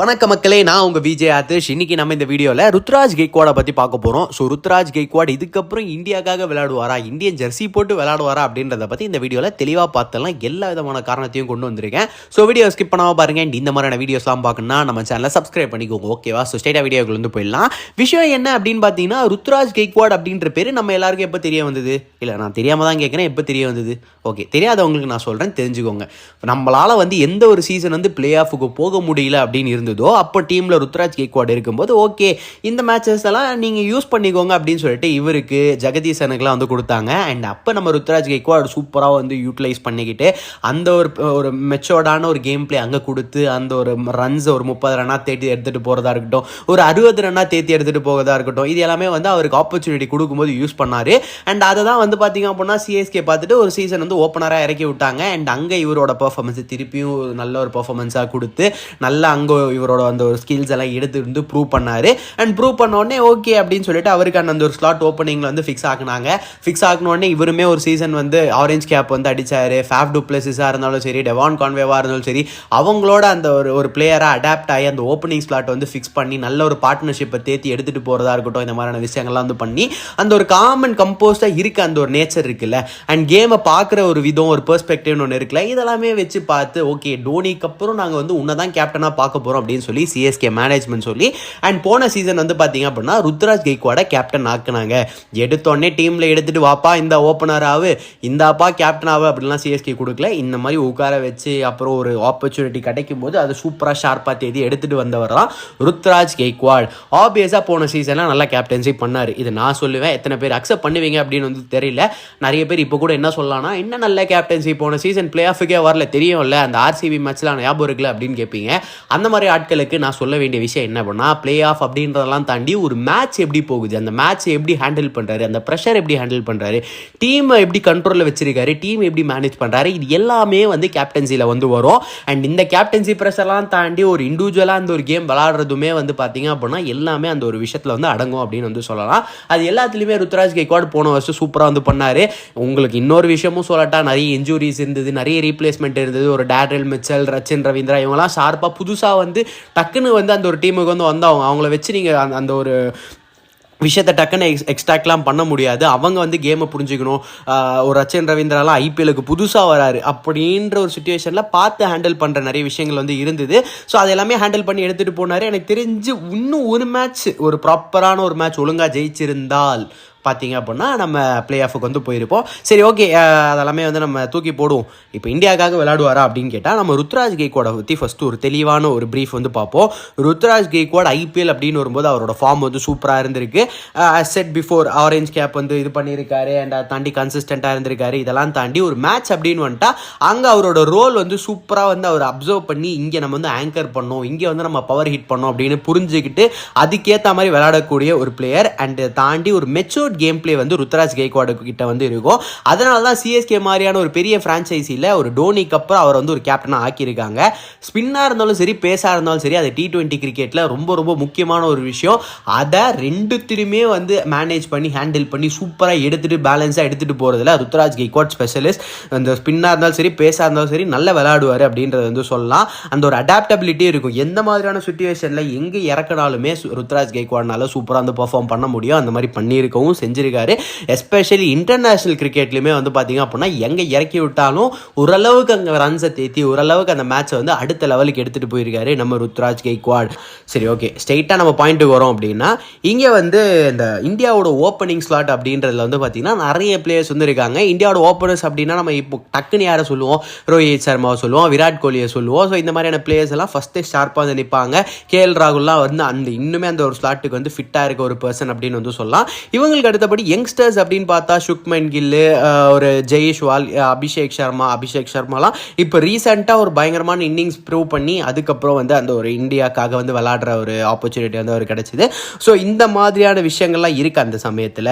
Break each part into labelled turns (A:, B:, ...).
A: வணக்க மக்களே, நான் உங்கள் விஜய் ஆதிஷ். இன்னைக்கு நம்ம இந்த வீடியோவில் ருத்ராஜ் கெய்க்வாடை பற்றி பார்க்க போகிறோம். ஸோ ருத்ராஜ் கெய்க்வாட் இதுக்கப்புறம் இந்தியாவுக்காக விளையாடுவாரா, இந்தியன் ஜெர்சி போட்டு விளையாடுவாரா அப்படின்றத பற்றி இந்த வீடியோவில் தெளிவாக பார்த்தலாம். எல்லா விதமான காரணத்தையும் கொண்டு வந்திருக்கேன். ஸோ வீடியோ ஸ்கிப் பண்ணாமல் பாருங்கள். இந்த மாதிரியான வீடியோஸ்லாம் பார்க்கணும்னா நம்ம சேனலை சப்ஸ்கிரைப் பண்ணிக்கோங்க, ஓகேவா? ஸோ ஸ்ட்ரைட்டாக வீடியோக்குள்ள வந்து போயிடலாம். விஷயம் என்ன அப்படின்னு பார்த்தீங்கன்னா, ருத்ராஜ் கெய்க்வாட் அப்படின்ற பேர் நம்ம எல்லாருக்கும் எப்போ தெரிய வந்தது? இல்லை, நான் தெரியாமல் தான் கேட்குறேன், எப்போ தெரிய வந்தது? ஓகே, தெரியாதவங்களுக்கு நான் சொல்கிறேன், தெரிஞ்சுக்கோங்க. நம்மளால் வந்து எந்த ஒரு சீசன் வந்து பிளே ஆஃபுக்கு போக முடியல அப்படின்னு இருந்ததோ, அப்போ டீமில் ருத்ராஜ் கெய்க்வாட் இருக்கும்போது ஓகே இந்த மேட்சஸ் எல்லாம் நீங்கள் யூஸ் பண்ணிக்கோங்க அப்படின்னு சொல்லிட்டு இவருக்கு ஜெகதீசனுக்குலாம் வந்து கொடுத்தாங்க. அண்ட் அப்போ நம்ம ருத்ராஜ் கெய்க்வாட் சூப்பராக வந்து யூட்டிலைஸ் பண்ணிக்கிட்டு அந்த ஒரு மெச்சோர்டான ஒரு கேம் பிளே அங்கே கொடுத்து அந்த ஒரு ரன்ஸ் ஒரு 30 ரன்னாக தேத்தி எடுத்துகிட்டு போகிறதா இருக்கட்டும், ஒரு 60 ரன்னாக தேத்தி எடுத்துகிட்டு போகிறதா இருக்கட்டும், இது எல்லாமே வந்து அவருக்கு ஆப்பர்ச்சுனிட்டி கொடுக்கும்போது யூஸ் பண்ணார். அண்ட் அதை தான் வந்து பார்த்தீங்க அப்படின்னா சிஎஸ்கே பார்த்துட்டு ஒரு சீசன் வந்து ஓப்பனராக இறக்கி விட்டாங்க. அண்ட் அங்கே இவரோட பர்ஃபார்மன்ஸ் திருப்பியும் நல்ல ஒரு பர்ஃபார்மன்ஸாக கொடுத்து நல்லா அங்கே இவரோட அந்த ஒரு ஸ்கில்ஸ் எல்லாம் எடுத்து வந்து ப்ரூவ் பண்ணார். அண்ட் ப்ரூவ் பண்ணோடனே ஓகே அப்படின்னு சொல்லிட்டு அவருக்கான அந்த ஒரு ஸ்லாட் ஓப்பனிங்கில் வந்து ஃபிக்ஸ் ஆகினாங்க. ஃபிக்ஸ் ஆகினோடனே இவருமே ஒரு சீசன் வந்து ஆரஞ்ச் கேப் வந்து அடித்தார். ஃபேஃப் டு பிளஸஸாக இருந்தாலும் சரி, டெவான் கான்வேவாக இருந்தாலும் சரி, அவங்களோட அந்த ஒரு பிளேயராக அடாப்ட் ஆகி அந்த ஓப்பனிங் ஸ்லாட் வந்து ஃபிக்ஸ் பண்ணி நல்ல ஒரு பார்ட்னர்ஷிப்பை தேத்தி எடுத்துகிட்டு போகிறதா இருக்கட்டும், இந்த மாதிரியான விஷயங்கள்லாம் வந்து பண்ணி அந்த ஒரு காமன் கம்போஸ்டாக இருக்க அந்த ஒரு நேச்சர் இருக்குல்ல, அண்ட் கேமை பார்க்குற ஒரு விதம், ஒரு பெர்ஸ்பெக்டிவ்னு ஒன்று இருக்குல்ல, இதெல்லாமே வச்சு பார்த்து ஓகே டோனிக்கு அப்புறம் நாங்கள் வந்து உன்னை தான் கேப்டனாக பார்க்க போகிறோம் அப்படின்னு சொல்லி சிஎஸ்கே மேனேஜ்மெண்ட் சொல்லி அண்ட் போன சீசன் வந்து பார்த்தீங்க அப்படின்னா ருத்ராஜ் கெய்க்வாடை கேப்டன் ஆக்குனாங்க. எடுத்தோடனே டீமில் எடுத்துகிட்டு வாப்பா இந்த ஓப்பனர் ஆகு, இந்தாப்பா கேப்டன் ஆகு அப்படின்லாம் சிஎஸ்கே கொடுக்கல. இந்த மாதிரி உட்கார வச்சு அப்புறம் ஒரு ஆப்பர்ச்சுனிட்டி கிடைக்கும் போது அதை சூப்பராக ஷார்ப்பாக தேதி எடுத்துகிட்டு வந்தவர் தான் ருத்ராஜ் கெய்க்வாட். ஆப்வியஸாக போன சீசனில் நல்லா கேப்டன்சி பண்ணார். இது நான் சொல்லுவேன், எத்தனை பேர் அக்செப்ட் பண்ணுவீங்க அப்படின்னு வந்து தெரியல. நிறைய பேர் இப்போ கூட என்ன சொல்லலாம்னா, என்ன நல்ல கேப்டன்சி, போன சீசன் பிளே ஆஃபுக்கே வரல, தெரியும்ல அந்த ஆர்சிபி மேட்ச்லாம் ஞாபகம் இருக்குல்ல அப்படின்னு கேட்பீங்க. அந்த மாதிரி ஆட்களுக்கு நான் சொல்ல வேண்டிய விஷயம் என்ன பண்ணா, பிளே ஆஃப் அப்படின்றதெல்லாம் தாண்டி ஒரு மேட்ச் எப்படி போகுது, அந்த மேட்ச் எப்படி ஹேண்டில் பண்ணுறாரு, அந்த ப்ரெஷர் எப்படி ஹேண்டில் பண்ணுறாரு, டீமை எப்படி கண்ட்ரோலில் வச்சிருக்காரு, டீம் எப்படி மேனேஜ் பண்ணுறாரு, இது எல்லாமே வந்து கேப்டன்சியில் வந்து வரும். அண்ட் இந்த கேப்டன்சி ப்ரெஷர்லாம் தாண்டி ஒரு இண்டிவிஜுவலாக அந்த ஒரு கேம் விளாடுறதுமே வந்து பார்த்தீங்க அப்படின்னா எல்லாமே அந்த ஒரு விஷயத்தில் வந்து அடங்கும் அப்படின்னு வந்து சொல்லலாம். அது எல்லாத்துலேயுமே ருத்ராஜ் கெய்க்வாட் போன வருஷம் சூப்பராக வந்து பண்ணார். உங்களுக்கு இன்னொரு விஷயமும் சொல்லட்டா, நிறைய இன்ஜுரிஸ் இருந்தது, நிறைய ரீப்ளேஸ்மெண்ட் இருந்தது. ஒரு டேரில் மிச்சல், ரச்சின் ரவீந்திரா இவங்கெல்லாம் ஷார்ப்பாக புதுசாக வந்து டக்குன்னு வந்து அந்த ஒரு டீமுக்கு வந்து வந்தவங்க. அவங்கள வச்சு நீங்கள் அந்த ஒரு விஷயத்தை டக்குன்னு எக்ஸ்ட்ராக்ட்லாம் பண்ண முடியாது. அவங்க வந்து கேமை புரிஞ்சுக்கணும். ஒரு ரச்சின் ரவீந்திராலாம் ஐபிஎலுக்கு புதுசாக வராரு அப்படின்ற ஒரு சுச்சுவேஷனில் பார்த்து ஹேண்டில் பண்ணுற நிறைய விஷயங்கள் வந்து இருந்தது. ஸோ அது எல்லாமே ஹேண்டில் பண்ணி எடுத்துகிட்டு போனார். எனக்கு தெரிஞ்சு இன்னும் ஒரு மேட்ச், ஒரு ப்ராப்பரான ஒரு மேட்ச் ஒழுங்காக ஜெயிச்சிருந்தால் பார்த்தீங்க அப்படின்னா நம்ம பிளே ஆஃபுக்கு வந்து போயிருப்போம். சரி ஓகே, அதெல்லாமே வந்து நம்ம தூக்கி போடுவோம். இப்போ இந்தியாவுக்காக விளையாடுவாரா அப்படின்னு கேட்டால் நம்ம ருத்ராஜ் கெய்க்வாடை பற்றி ஃபஸ்ட்டு ஒரு தெளிவான ஒரு ப்ரீஃப் வந்து பார்ப்போம். ருத்ராஜ் கெய்க்வாட் ஐபிஎல் அப்படின்னு வரும்போது அவரோட ஃபார்ம் வந்து சூப்பராக இருந்திருக்கு. செட் பிஃபோர் ஆரஞ்ச் கேப் வந்து இது பண்ணியிருக்காரு. அண்ட் அதை தாண்டி கன்சிஸ்டண்ட்டாக இருந்திருக்காரு. இதெல்லாம் தாண்டி ஒரு மேட்ச் அப்படின்னு வந்துட்டா அங்கே அவரோட ரோல் வந்து சூப்பராக வந்து அவர் அப்சர்வ் பண்ணி இங்கே நம்ம வந்து ஆங்கர் பண்ணோம், இங்கே வந்து நம்ம பவர் ஹிட் பண்ணோம் அப்படின்னு புரிஞ்சுக்கிட்டு அதுக்கேற்ற மாதிரி விளையாடக்கூடிய ஒரு பிளேயர். அண்ட் தாண்டி ஒரு மெச்சூர்ட் கேம் பிளே வந்து ருத்ராஜ் கெய்க்வாட் கிட்ட வந்து இருக்கும். அதனால தான் சிஎஸ்கே மாதிரியான ஒரு பெரிய பிரான்ச்சைஸில் ஒரு டோனிக்கு அப்புறம் அவர் வந்து ஒரு கேப்டனாக ஆக்கியிருக்காங்க. ஸ்பின்னாக இருந்தாலும் சரி, பேஸாக இருந்தாலும் சரி, அது T20 கிரிக்கெட்டில் ரொம்ப ரொம்ப முக்கியமான ஒரு விஷயம். அதை ரெண்டுத்திலுமே வந்து மேனேஜ் பண்ணி ஹேண்டில் பண்ணி சூப்பராக எடுத்துகிட்டு பேலன்ஸாக எடுத்துகிட்டு போகிறதுல ருத்ராஜ் கெய்க்வாட் ஸ்பெஷலிஸ்ட். அந்த ஸ்பின்னாக இருந்தாலும் சரி, பேஸாக இருந்தாலும் சரி, நல்லா விளையாடுவார் அப்படின்றத வந்து சொல்லலாம். அந்த ஒரு அடாப்டபிலிட்டி இருக்கும். எந்த மாதிரியான சுச்சுவேஷனில் எங்கே இறக்கினாலுமே ருத்ராஜ் கெய்க்வாட்னால சூப்பராக வந்து பெர்ஃபார்ம் பண்ண முடியும். அந்த மாதிரி பண்ணியிருக்கவும் செஞ்சிருக்காரு. எஸ்பெஷலி இன்டர்நேஷனல் கிரிக்கெட்லையுமே வந்து பார்த்தீங்க அப்படின்னா எங்கே இறக்கி விட்டாலும் ஓரளவுக்கு அங்கே ரன்ஸை தேத்தி ஓரளவுக்கு அந்த மேட்சை வந்து அடுத்த லெவலுக்கு எடுத்துகிட்டு போயிருக்காரு நம்ம ருத்ராஜ் கெய்க்வாட். சரி ஓகே, ஸ்ட்ரெயிட்டாக நம்ம பாயிண்ட்டுக்கு வரோம் அப்படின்னா, இங்கே வந்து இந்த இந்தியாவோட ஓப்பனிங் ஸ்லாட் அப்படின்றதுல வந்து பார்த்தீங்கன்னா நிறைய பிளேயர்ஸ் வந்து இருக்காங்க. இந்தியாவோட ஓப்பனர்ஸ் அப்படின்னா நம்ம இப்போ டக்குன்னு யாரை சொல்லுவோம், ரோஹித் சர்மாவை சொல்லுவோம், விராட் கோலியை சொல்லுவோம். ஸோ இந்த மாதிரியான பிளேயர்ஸ் எல்லாம் ஃபஸ்ட்டு ஷார்ப்பாக வந்து நிற்பாங்க. கேஎல் ராகுல்லாம் வந்து அந்த இன்னுமே அந்த ஒரு ஸ்லாட்டுக்கு வந்து ஃபிட்டாக இருக்க ஒரு பர்சன் அப்படின்னு வந்து சொல்லலாம். இவங்களுக்கு அடுத்தபடி யங்ஸ்டர்ஸ் அப்படின்னு பார்த்தா சுக்மன் கில்லு, ஒரு ஜெய்ஷ்வால், அபிஷேக் சர்மாலாம் இப்போ ரீசெண்டாக ஒரு பயங்கரமான இன்னிங்ஸ் ப்ரூவ் பண்ணி அதுக்கப்புறம் வந்து அந்த ஒரு இந்தியாக்காக வந்து விளையாடுற ஒரு ஆப்பர்ச்சுனிட்டி வந்து அவர் கிடைச்சிது. ஸோ இந்த மாதிரியான விஷயங்கள்லாம் இருக்குது. அந்த சமயத்தில்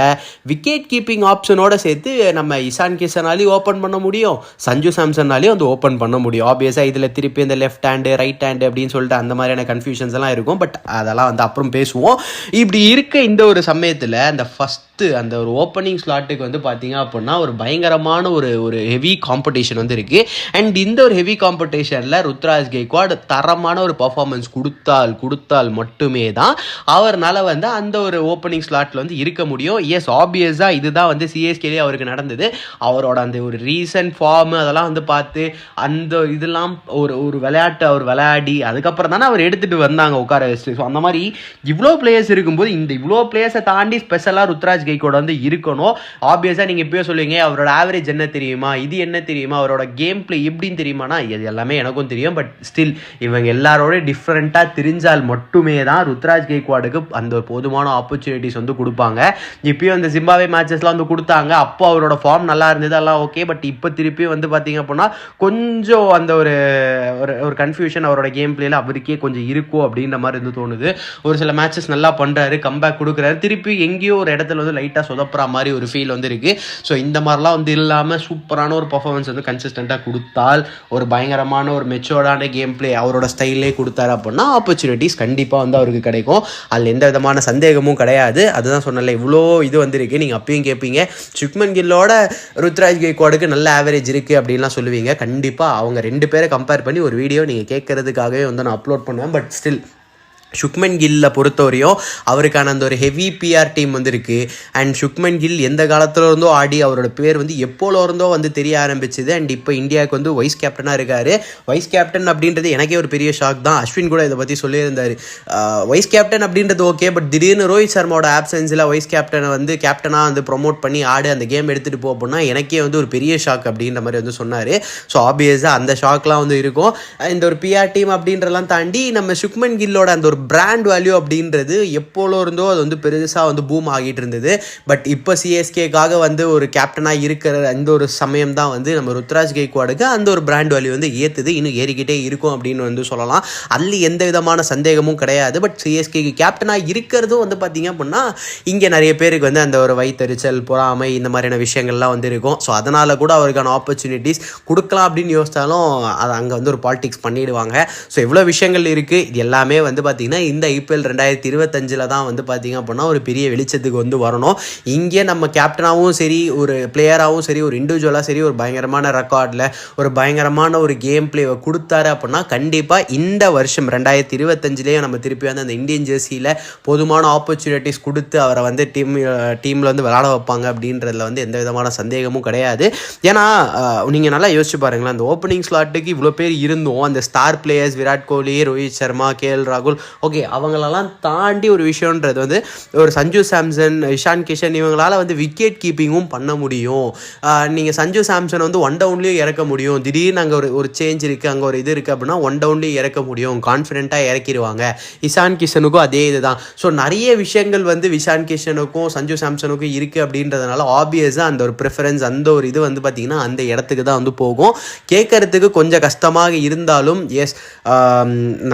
A: விக்கெட் கீப்பிங் ஆப்ஷனோட சேர்த்து நம்ம இசான் கிஷனாலையும் ஓப்பன் பண்ண முடியும், சஞ்சு சாம்சன்னாலையும் வந்து ஓப்பன் பண்ண முடியும். ஆப்வியஸாக இதில் திருப்பி இந்த லெஃப்ட் ஹேண்டு ரைட் ஹேண்டு அப்படின்னு சொல்லிட்டு அந்த மாதிரியான கன்ஃபியூஷன்ஸ் எல்லாம் இருக்கும். பட் அதெல்லாம் வந்து அப்புறம் பேசுவோம். இப்படி இருக்க இந்த ஒரு சமயத்தில் அந்த ஃபஸ்ட் அந்த ஒரு ஓப்பனிங் ஸ்லாட்டுக்கு வந்து பார்த்தீங்க அப்படின்னா ஒரு பயங்கரமான ஒரு ஹெவி காம்படிஷன் வந்து இருக்குது. அண்ட் இந்த ஒரு ஹெவி காம்படிஷனில் ருத்ராஜ் கெய்க்வாட் தரமான ஒரு பர்ஃபார்மன்ஸ் கொடுத்தால் மட்டுமே தான் அவர்னால வந்து அந்த ஒரு ஓப்பனிங் ஸ்லாட்டில் வந்து இருக்க முடியும். எஸ், ஆப்வியஸாக இதுதான் வந்து சிஎஸ்கேலே அவருக்கு நடந்தது. அவரோட அந்த ஒரு ரீசன்ட் ஃபார்மு அதெல்லாம் வந்து பார்த்து அந்த இதெல்லாம் ஒரு விளையாட்டு அவர் விளையாடி அதுக்கப்புறம் தானே அவர் எடுத்துகிட்டு வந்தாங்க உட்கார வச்சு. ஸோ அந்த மாதிரி இவ்வளோ பிளேயர்ஸ் இருக்கும்போது இவ்வளோ பிளேயர்ஸை தாண்டி ஸ்பெஷலாக ருத்ராஜ் கெய்க்வாட் வந்து இருக்கணும். ஆப்வியஸாக நீங்கள் இப்போயே சொல்லுவீங்க அவரோட ஆவரேஜ் என்ன தெரியுமா, இது என்ன தெரியுமா, அவரோட கேம் பிளே எப்படின்னு தெரியுமானா இது எல்லாமே எனக்கும் தெரியும். பட் ஸ்டில் இவங்க எல்லாரோட டிஃப்ரெண்ட்டாக தெரிஞ்சால் மட்டுமே தான் ருத்ராஜ் கெய்க்வாடுக்கு அந்த ஒரு போதுமான ஆப்பர்ச்சுனிட்டிஸ் வந்து கொடுப்பாங்க. இப்பயும் அந்த ஜிம்பாப்வே மேட்சஸ்லாம் வந்து கொடுத்தாங்க. அப்போ அவரோட ஃபார்ம் நல்லா இருந்தது, எல்லாம் ஓகே. பட் இப்போ திருப்பி வந்து பார்த்தீங்க அப்படின்னா கொஞ்சம் அந்த ஒரு கன்ஃபியூஷன் அவரோட கேம் பிளேல அவருக்கே கொஞ்சம் இருக்கும் அப்படின்ற மாதிரி இருந்து தோணுது. ஒரு சில மேட்சஸ் நல்லா பண்ணுறாரு, கம்பேக் கொடுக்குறாரு, திருப்பி எங்கேயோ ஒரு இடத்துல வந்து லைட்டாக சொதப்புற மாதிரி ஒரு ஃபீல் வந்து இருக்குது. ஸோ இந்த மாதிரிலாம் வந்து இல்லாமல் சூப்பரான ஒரு பர்ஃபார்மன்ஸ் வந்து கன்சிஸ்டண்ட்டாக கொடுத்தால் ஒரு பயங்கரமான ஒரு மெச்சோர்டான கேம் பிளே அவரோட ஸ்டைலே கொடுத்தாரு அப்படின்னா ஆப்பர்ச்சுனிட்டிஸ் கண்டிப்பாக வந்து அவருக்கு கிடைக்கும். அதில் எந்த விதமான சந்தேகமும் கிடையாது. அதுதான் சொன்னல இவ்வளோ இது வந்துருக்கு. நீங்கள் அப்பயும் கேட்பீங்க சுக்மன் கில்லோட ருத்ராஜ் கெய்க்வாடுக்கு நல்ல ஆவரேஜ் இருக்குது அப்படின்லாம் சொல்லுவீங்க. கண்டிப்பாக அவங்க 2 பேரை கம்பேர் பண்ணி ஒரு வீடியோ நீங்கள் கேட்கறதுக்காகவே வந்து நான் அப்லோட் பண்ணுவேன். பட் ஸ்டில் சுக்மன் கில்லை பொறுத்தவரையும் அவருக்கான அந்த ஒரு ஹெவி பிஆர் டீம் வந்து இருக்குது. அண்ட் சுக்மன் கில் எந்த காலத்தில் இருந்தோ ஆடி அவரோட பேர் வந்து எப்போல இருந்தோ வந்து தெரிய ஆரம்பிச்சுது. அண்ட் இப்போ இந்தியாவுக்கு வந்து வைஸ் கேப்டனாக இருக்கார். வைஸ் கேப்டன் அப்படின்றது எனக்கே ஒரு பெரிய ஷாக் தான். அஸ்வின் கூட இதை பற்றி சொல்லியிருந்தார். வைஸ் கேப்டன் அப்படின்றது ஓகே, பட் திடீர்னு ரோஹித் சர்மாவோட ஆப்சன்ஸில் வைஸ் கேப்டனை வந்து கேப்டனாக வந்து ப்ரொமோட் பண்ணி ஆடு அந்த கேம் எடுத்துகிட்டு போ அப்படின்னா எனக்கே வந்து ஒரு பெரிய ஷாக் அப்படின்ற மாதிரி வந்து சொன்னார். ஸோ ஆப்வியஸாக அந்த ஷாக்லாம் வந்து இருக்கும். இந்த ஒரு பிஆர் டீம் அப்படின்றலாம் தாண்டி நம்ம சுக்மன் கில்லோட அந்த ஒரு பிராண்ட் வேல்யூ அப்படின்றது எப்போல இருந்தோ அது வந்து பெருசாக வந்து பூம் ஆகிட்டு இருந்தது. பட் இப்போ சிஎஸ்கேக்காக வந்து ஒரு கேப்டனாக இருக்கிற அந்த ஒரு சமயம் தான் வந்து நம்ம ருத்ராஜ் கெய்க்வாடுக்கு அந்த ஒரு பிராண்ட் வேல்யூ வந்து ஏற்றுது, இன்னும் ஏறிக்கிட்டே இருக்கும் அப்படின்னு வந்து சொல்லலாம். அதில் எந்த விதமான சந்தேகமும் கிடையாது. பட் சிஎஸ்கேக்கு கேப்டனாக இருக்கிறதும் வந்து பார்த்திங்க அப்படின்னா இங்கே நிறைய பேருக்கு வந்து அந்த ஒரு வைத்தறிச்சல், பொறாமை, இந்த மாதிரியான விஷயங்கள்லாம் வந்து இருக்கும். ஸோ அதனால் கூட அவருக்கான ஆப்பர்ச்சுனிட்டிஸ் கொடுக்கலாம் அப்படின்னு யோசித்தாலும் அதை அங்கே வந்து ஒரு பாலிடிக்ஸ் பண்ணிடுவாங்க. ஸோ எவ்வளோ விஷயங்கள் இருக்குது. இது எல்லாமே வந்து பார்த்திங்கன்னா இந்த ஐபிஎல் 2025 தான் வந்து பார்த்திங்க அப்படின்னா ஒரு பெரிய வெளிச்சத்துக்கு வந்து வரணும். இங்கே நம்ம கேப்டனாகவும் சரி, ஒரு பிளேயராகவும் சரி, ஒரு இண்டிவிஜுவலாக சரி, ஒரு பயங்கரமான ரெக்கார்டில் ஒரு பயங்கரமான ஒரு கேம் பிளேவை கொடுத்தாரு அப்படின்னா கண்டிப்பாக இந்த வருஷம் 2025 நம்ம திருப்பி வந்து அந்த இந்தியன் ஜெர்சியில் போதுமான ஆப்பர்ச்சுனிட்டிஸ் கொடுத்து அவரை வந்து டீமில் வந்து விளையாட வைப்பாங்க அப்படின்றதுல வந்து எந்த விதமான சந்தேகமும் கிடையாது. ஏன்னா நீங்கள் நல்லா யோசிச்சு பாருங்களேன், அந்த ஓப்பனிங் ஸ்லாட்டுக்கு இவ்வளோ பேர் இருந்தோம். அந்த star players Virat Kohli, Rohit Sharma, KL ராகுல், ஓகே, அவங்களெல்லாம் தாண்டி ஒரு விஷயன்றது வந்து ஒரு சஞ்சு சாம்சன், இஷான் கிஷன் இவங்களால் வந்து விக்கெட் கீப்பிங்கும் பண்ண முடியும். நீங்கள் சஞ்சு சாம்சன் வந்து 1 டவுன்லேயும் இறக்க முடியும். திடீர்னு அங்கே ஒரு சேஞ்ச் இருக்குது, அங்கே ஒரு இது இருக்குது அப்படின்னா 1 டவுன்லேயும் இறக்க முடியும், கான்ஃபிடென்ட்டாக இறக்கிடுவாங்க. இஷான் கிஷனுக்கும் அதே இது தான். ஸோ நிறைய விஷயங்கள் வந்து இஷான் கிஷனுக்கும் சஞ்சு சாம்சனுக்கும் இருக்குது அப்படின்றதுனால ஆப்வியஸாக அந்த ஒரு ப்ரிஃபரன்ஸ், அந்த ஒரு இது வந்து பார்த்திங்கன்னா அந்த இடத்துக்கு தான் வந்து போகும். கேட்கறதுக்கு கொஞ்சம் கஷ்டமாக இருந்தாலும் எஸ்,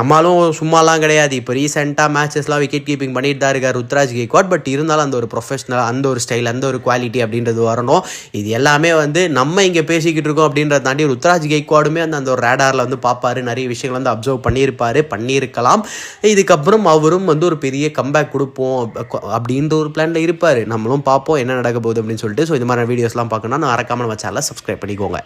A: நம்மளும் சும்மாலாம் கிடையாது. இப்போ ரீசெண்டாக மேட்சஸ்லாம் விக்கெட் கீப்பிங் பண்ணிட்டு தான் இருக்கார் ருத்ராஜ் கெய்க்வாட். பட் இருந்தாலும் அந்த ஒரு ப்ரொஃபஷனல், அந்த ஒரு ஸ்டைல், அந்த ஒரு குவாலிட்டி அப்படின்றது வரணும். இது எல்லாமே வந்து நம்ம இங்கே பேசிக்கிட்டு இருக்கோம் அப்படின்றத தாண்டி ருத்ராஜ் கெய்க்வாடுமே அந்த ஒரு ரேடாரில் வந்து பார்ப்பாரு, நிறைய விஷயங்கள் வந்து அப்சர்வ் பண்ணியிருக்கலாம். இதுக்கப்புறம் அவரும் வந்து ஒரு பெரிய கம்பேக் கொடுப்போம் அப்படின்ற ஒரு பிளானில் இருப்பார். நம்மளும் பார்ப்போம் என்ன நடக்க போகுது அப்படின்னு சொல்லிட்டு. ஸோ இது மாதிரி வீடியோஸ்லாம் பார்க்கணும்னா மறக்காம நம்ம சேனலை சப்ஸ்கிரைப் பண்ணிக்கோங்க.